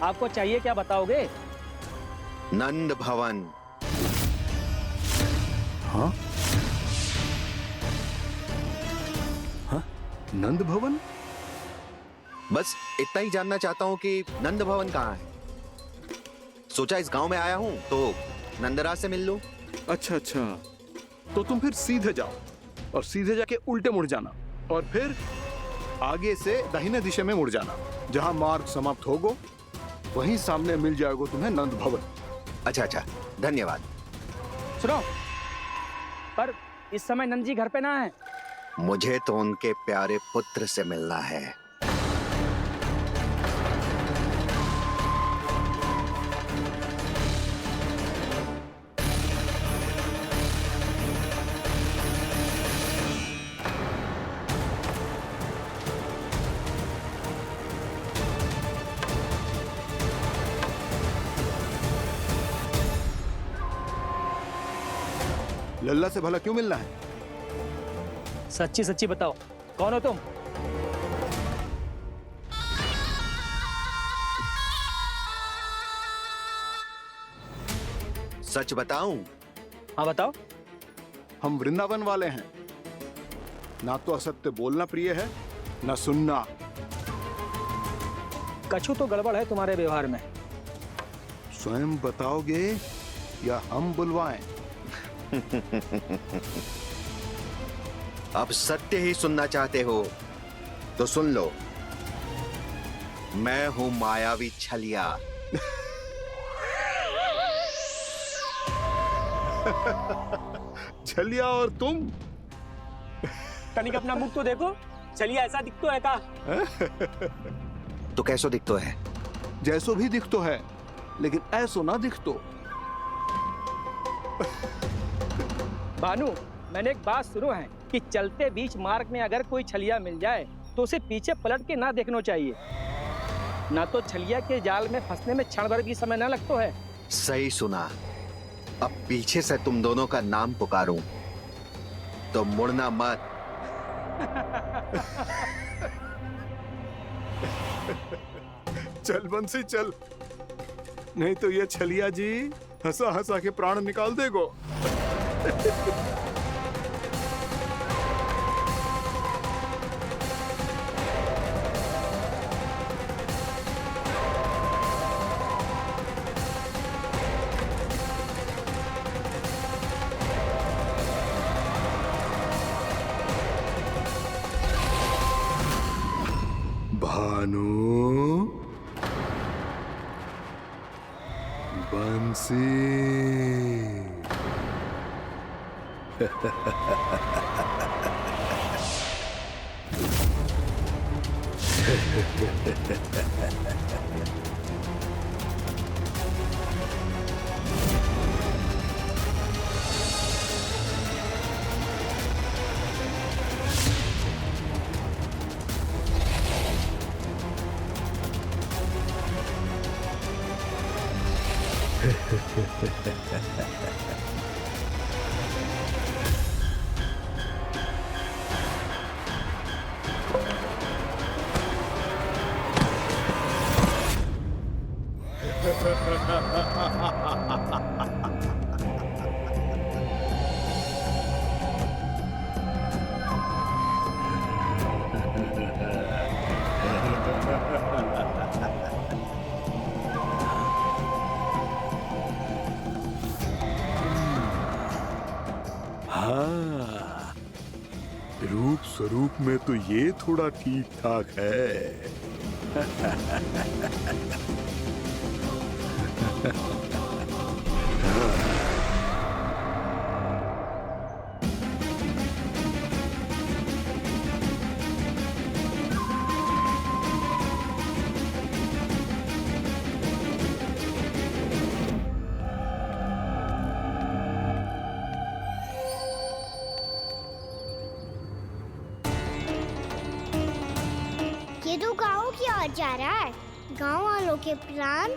आपको चाहिए क्या बताओगे? नंद भवन। हाँ हाँ, नंद भवन? बस इतना ही जानना चाहता हूँ कि नंद भवन कहाँ है। सोचा इस गांव में आया हूँ तो नंदराज से मिल लूं। अच्छा अच्छा, तो तुम फिर सीधे जाओ और सीधे जाके उल्टे मुड़ जाना और फिर आगे से दाहिने दिशा में मुड़ जाना। जहां मार्ग समाप्त होगो वहीं सामने मिल जाएगा तुम्हें नंद भवन। अच्छा अच्छा, धन्यवाद। सुनो, पर इस समय नंद जी घर पे ना है। मुझे तो उनके प्यारे पुत्र से मिलना है। लल्ला से भला क्यों मिलना है? सच्ची सच्ची बताओ, कौन हो तुम? सच बताऊं? हाँ बताओ। हम वृंदावन वाले हैं। ना तो असत्य बोलना प्रिय है, ना सुनना। कछु तो गड़बड़ है तुम्हारे व्यवहार में। स्वयं बताओगे या हम बुलवाएं? अब सत्य ही सुनना चाहते हो तो सुन लो। मैं हूं मायावी छलिया। छलिया और तुम? तनिक अपना मुख तो देखो, चलिए ऐसा दिख तो है का? तो कैसो दिखतो है? जैसो भी दिख तो है, लेकिन ऐसो ना दिख तो। भानु, मैंने एक बात सुनो है कि चलते बीच मार्ग में अगर कोई छलिया मिल जाए तो उसे पीछे पलट के ना देखना चाहिए। ना तो छलिया के जाल में फंसने में क्षण भर भी समय ना लगता है। सही सुना। अब पीछे से तुम दोनों का नाम पुकारूं तो मुड़ना मत। चल बंसी चल, नहीं तो ये छलिया जी हंसा हंसा के प्राण निकाल देगो। भानु, बंसी। हाँ, रूप स्वरूप में तो ये थोड़ा ठीक ठाक है। ये तो गाँव की ओर जा रहा है। गाँव वालों के प्राण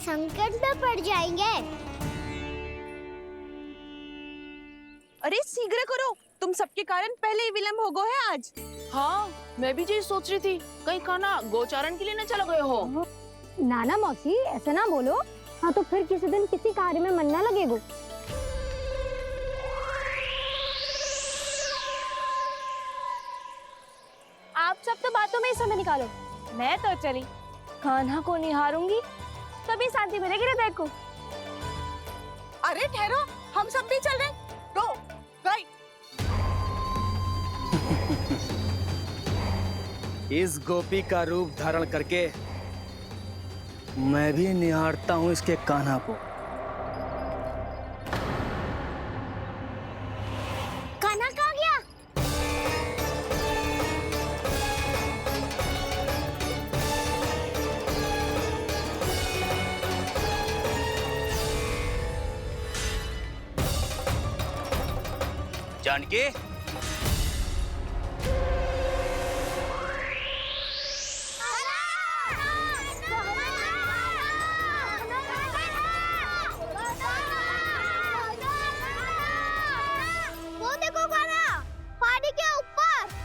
संकट में पड़ जाएंगे। अरे शीघ्र करो, तुम सबके कारण पहले ही विलंब हो गए है आज। हाँ, मैं भी यही सोच रही थी, कहीं खाना गोचारण के लिए न चला गए हो। नाना मौसी ऐसा ना बोलो। हाँ तो फिर किसी दिन किसी कार्य में मन ना लगेगा। आप सब तो बातों में ही समय निकालो। मैं तो चली कान्हा को निहारूंगी, तभी शांति मिलेगी हृदय को। अरे ठहरो, हम सब भी चल रहे। रो गई। इस गोपी का रूप धारण करके मैं भी निहारता हूँ इसके कान्हा को। कान्हा कहाँ गया? जानकी, वो देखो कान्हा, पहाड़ी के ऊपर।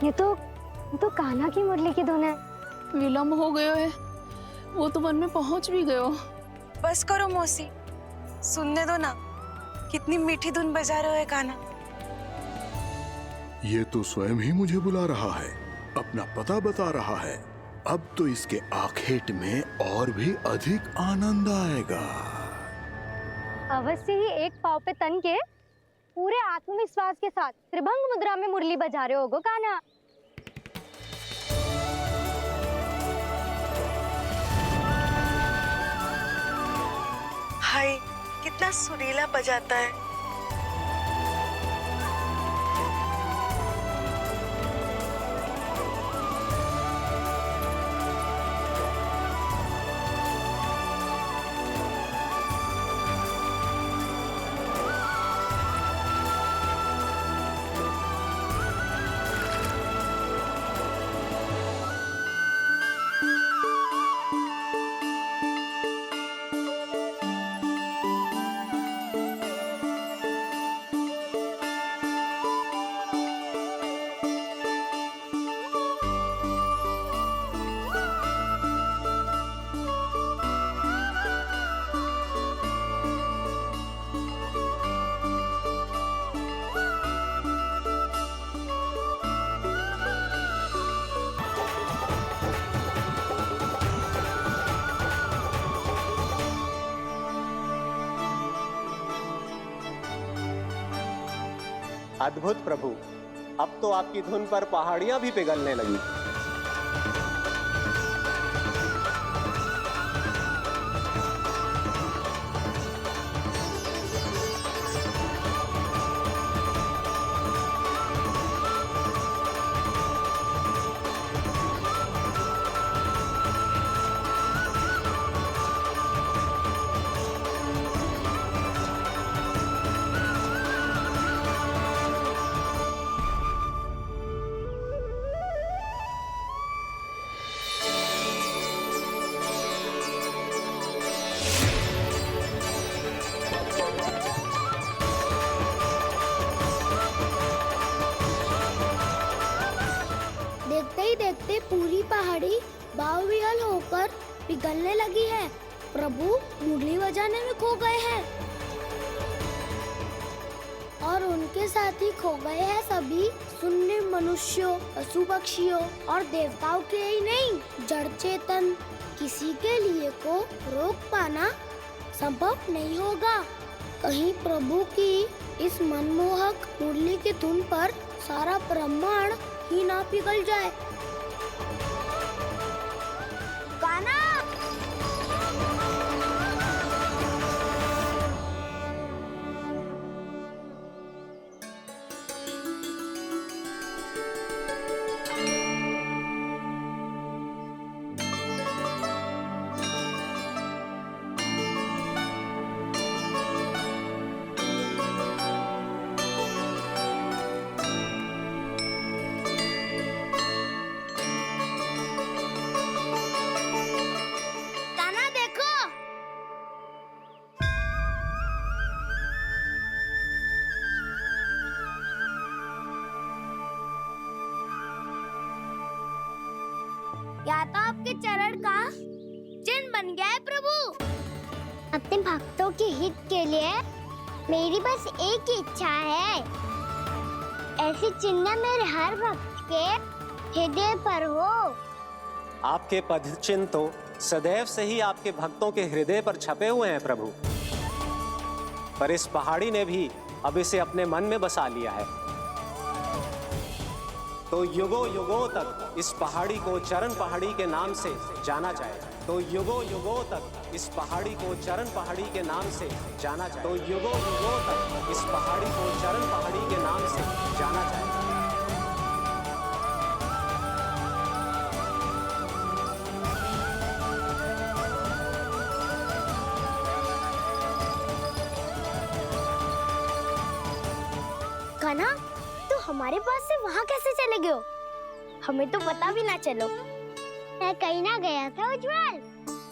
ये तो कान्हा की मुरली की धुन है। विलम्ब हो गयो है, वो तो वन में पहुंच भी गयो। बस करो मौसी, सुनने दो ना, कितनी मीठी धुन बजा रहे हो कान्हा। ये तो स्वयं ही मुझे बुला रहा है, अपना पता बता रहा है। अब तो इसके आखेट में और भी अधिक आनंद आएगा। अवश्य ही एक पाव पे तन के पूरे आत्मविश्वास के साथ त्रिभंग मुद्रा में मुरली बजा रहे होगो कान्हा। हाय, कितना सुरीला बजाता है। अद्भुत प्रभु, अब तो आपकी धुन पर पहाड़ियां भी पिघलने लगी। बावरियल होकर पिघलने लगी है। प्रभु मुरली बजाने में खो गए हैं और उनके साथ ही खो गए हैं सभी सुनने मनुष्यों, पशु पक्षियों और देवताओं के ही नहीं, जड़ चेतन किसी के लिए को रोक पाना संभव नहीं होगा। कहीं प्रभु की इस मनमोहक मुरली की धुन पर सारा ब्रह्मांड ही ना पिघल जाए। गाना या तो आपके चरण का चिन्ह बन गया है प्रभु। अपने भक्तों के हित के लिए मेरी बस एक ही इच्छा है, ऐसी चिन्ह मेरे हर भक्त के हृदय पर हो। आपके पद चिन्ह तो सदैव से ही आपके भक्तों के हृदय पर छपे हुए हैं प्रभु, पर इस पहाड़ी ने भी अब इसे अपने मन में बसा लिया है। तो युगों युगों तक इस पहाड़ी को चरण पहाड़ी के नाम से जाना जाएगा। तो युगों युगों तक इस पहाड़ी को चरण पहाड़ी के नाम से जाना जाएगा। तो युगों युगों तक इस पहाड़ी को चरण पहाड़ी के नाम से जाना जाएगा। कान्हा, तू हमारे पास से वहाँ कैसे चले गए हो? हमें तो पता भी ना चलो। मैं कहीं ना गया था उज्जवल,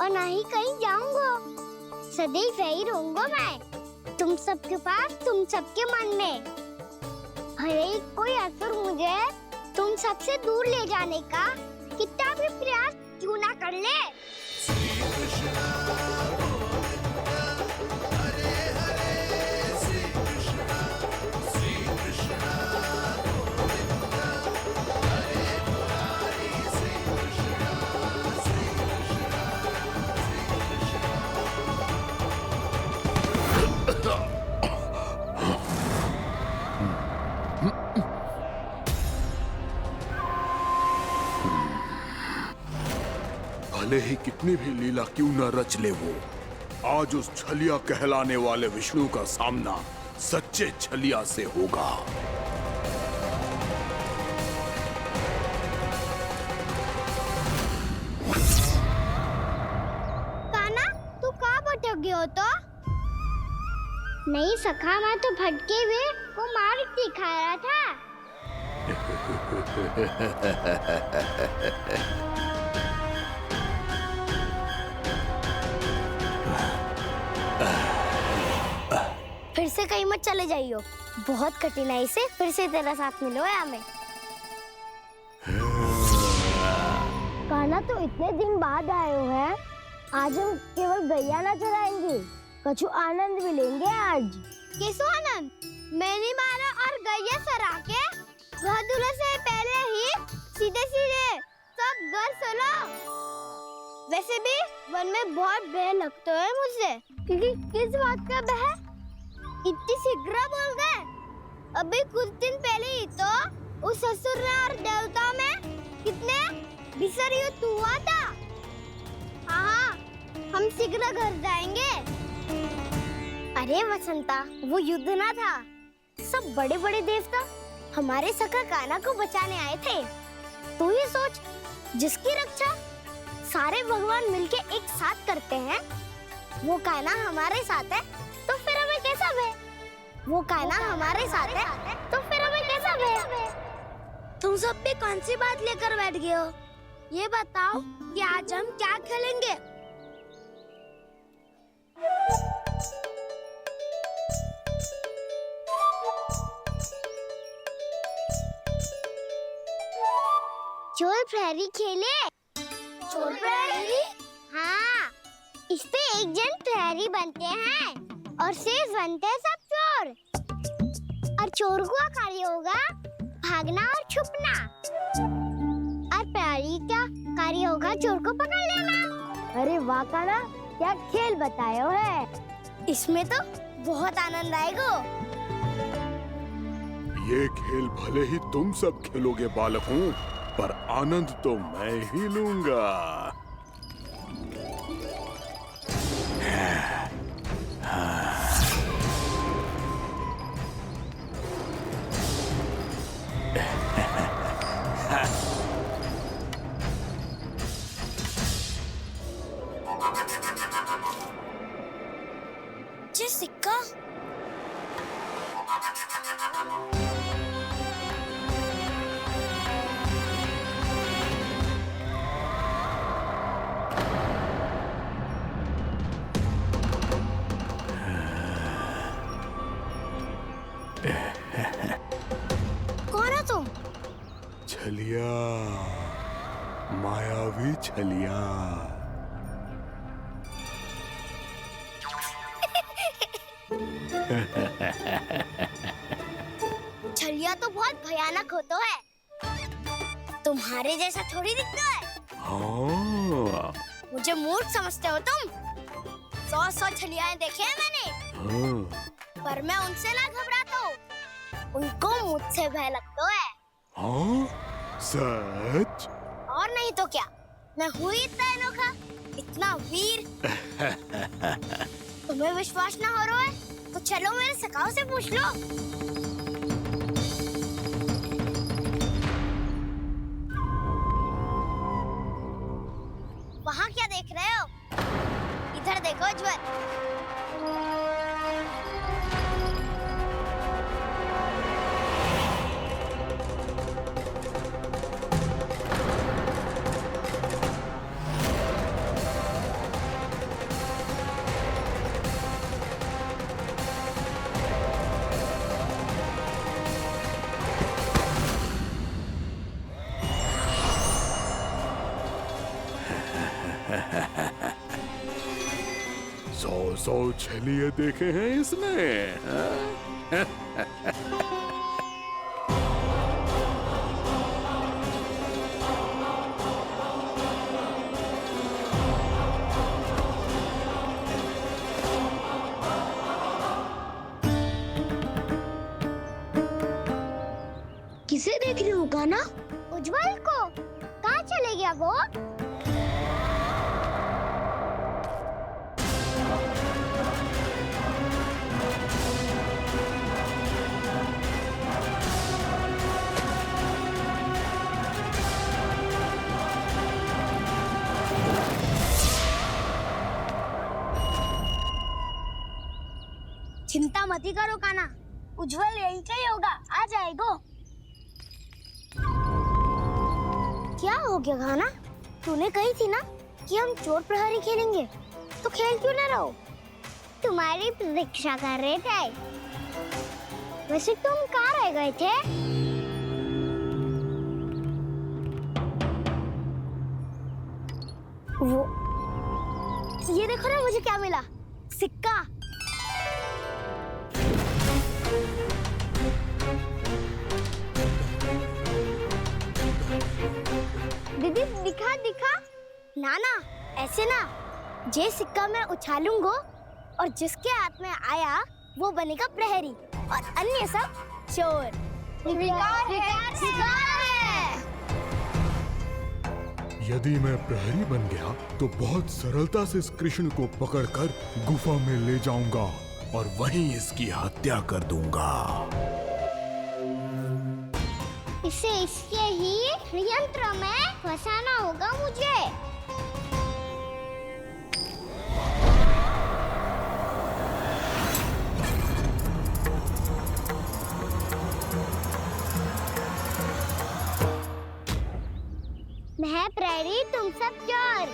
और ना ही कहीं जाऊंगा। सदैव यही रहूंगा मैं, तुम सबके पास, तुम सबके मन में। भले ही कोई असुर मुझे तुम सबसे दूर ले जाने का कितना भी प्रयास क्यों ना कर ले। भले ही कितनी भी लीला क्यों न रच ले वो, आज उस छलिया कहलाने वाले विष्णु का सामना सच्चे छलिया से होगा। कान्हा, तू कहाँ भटक गए हो तो? नहीं सखा, मैं तो भटके हुए वो मार्ग दिखा रहा था। फिर से कहीं मत चले जाइयो, बहुत कठिनाई से फिर से तेरा साथ मिलो है हमें। कान्हा, तो इतने दिन बाद आए हो हैं, आज हम केवल गैया ना चराएंगे, कछु आनंद भी लेंगे आज। किसो आनंद? मैंने मारा और गैया चरा के घर दूल्हे से पहले ही सीधे सीधे सब घर चलो। वैसे भी वन में बहुत भय लगता है मुझे, क्योंकि किस बात का भय? इतनी शीघ्र बोल गए। अभी कुछ दिन पहले ही तो उस असुर और देवता में कितने भीषण युद्ध हुआ था। हाँ, हम शीघ्र घर जाएंगे। अरे वसंता, वो युद्ध ना था, सब बड़े बड़े देवता हमारे सखा कान्हा को बचाने आए थे। तू ही सोच, जिसकी रक्षा सारे भगवान मिलके एक साथ करते हैं, वो कान्हा हमारे साथ है, तो फिर हमें कैसा भय? वो कान्हा हमारे साथ है, तो फिर हमें कैसा भय? तुम सब भी कौन सी बात लेकर बैठ गए हो? ये बताओ कि आज हम क्या खेलेंगे? चोर प्रहरी खेले, चोर प्रहरी? हाँ, इस पे एक जन प्रहरी बनते हैं और शेष बनते हैं सब चोर। और चोर का कार्य होगा भागना और छुपना, और प्रहरी का कार्य होगा चोर को पकड़ लेना। अरे वाह काना, क्या खेल बताया है। इसमें तो बहुत आनंद आएगा। ये खेल भले ही तुम सब खेलोगे बालकों, पर आनंद तो मैं ही लूंगा। ये सिक्का कौन हो तुम? छलिया, मायावी छलिया। छलिया तो बहुत भयानक होता है, तुम्हारे जैसा थोड़ी दिखता है। हाँ, मुझे मूर्ख समझते हो तुम? 100 छलियाएं देखे हैं मैंने, हाँ, पर मैं उनसे ना घबराता हूँ, उनको मुझसे भय लगता है। हाँ, सच? और नहीं तो क्या, मैं हूँ ही इतना अनोखा, इतना वीर। तुम्हें विश्वास ना हो रहा है तो चलो मेरे सखाओं से पूछ लो। वहाँ क्या देख रहे हो? इधर देखो उज्जवल। सौ छलिए देखे हैं इसने, हाँ? किसे देख रही हो कान्हा? उज्जवल को। कहाँ चले गया वो? चिंता मत ही करो कान्हा, उज्जवल यही कहीं होगा, आ जाएगा। क्या हो गया कान्हा? तूने कही थी ना कि हम चोर प्रहरी खेलेंगे, तो खेल क्यों ना रहो? तुम्हारी प्रतीक्षा कर रहे थे। वैसे तुम कहाँ रह गए थे? वो ये देखो ना, मुझे क्या मिला? सिक्का। दीदी दिखा दिखा। ना ना, ऐसे ना, ये सिक्का मैं उछालूंगा और जिसके हाथ में आया वो बनेगा प्रहरी और अन्य सब चोर। शिकार है। यदि मैं प्रहरी बन गया तो बहुत सरलता से इस कृष्ण को पकड़कर गुफा में ले जाऊंगा और वहीं इसकी हत्या कर दूंगा। इसे इसके ही यंत्र में फंसाना होगा मुझे। मैं प्रहरी, तुम सब चोर।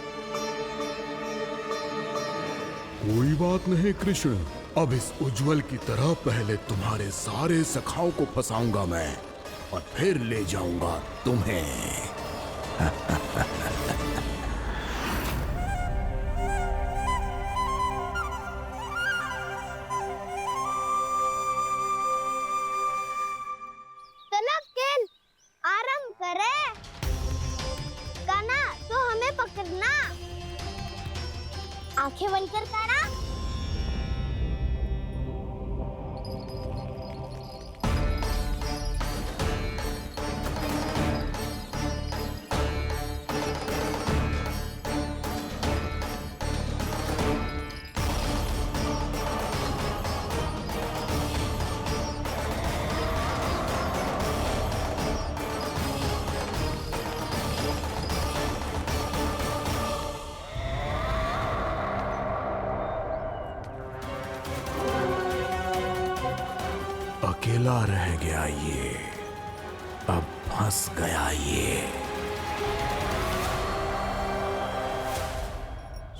कोई बात नहीं कृष्ण, अब इस उज्जवल की तरह पहले तुम्हारे सारे सखाओं को फंसाऊंगा मैं और फिर ले जाऊंगा तुम्हें। आंखें बंद कर काना। अकेला रह गया ये, अब फंस गया ये।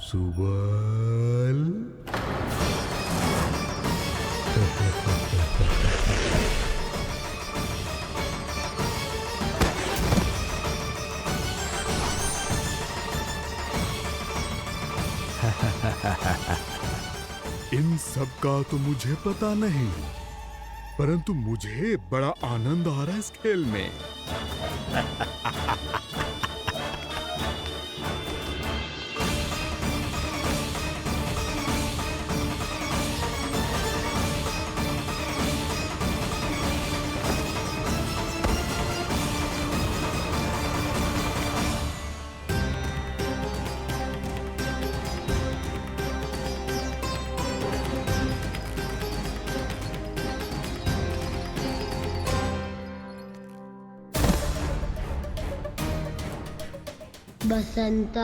सुबल इन सब का तो मुझे पता नहीं, परंतु मुझे बड़ा आनंद आ रहा है इस खेल में। बसंता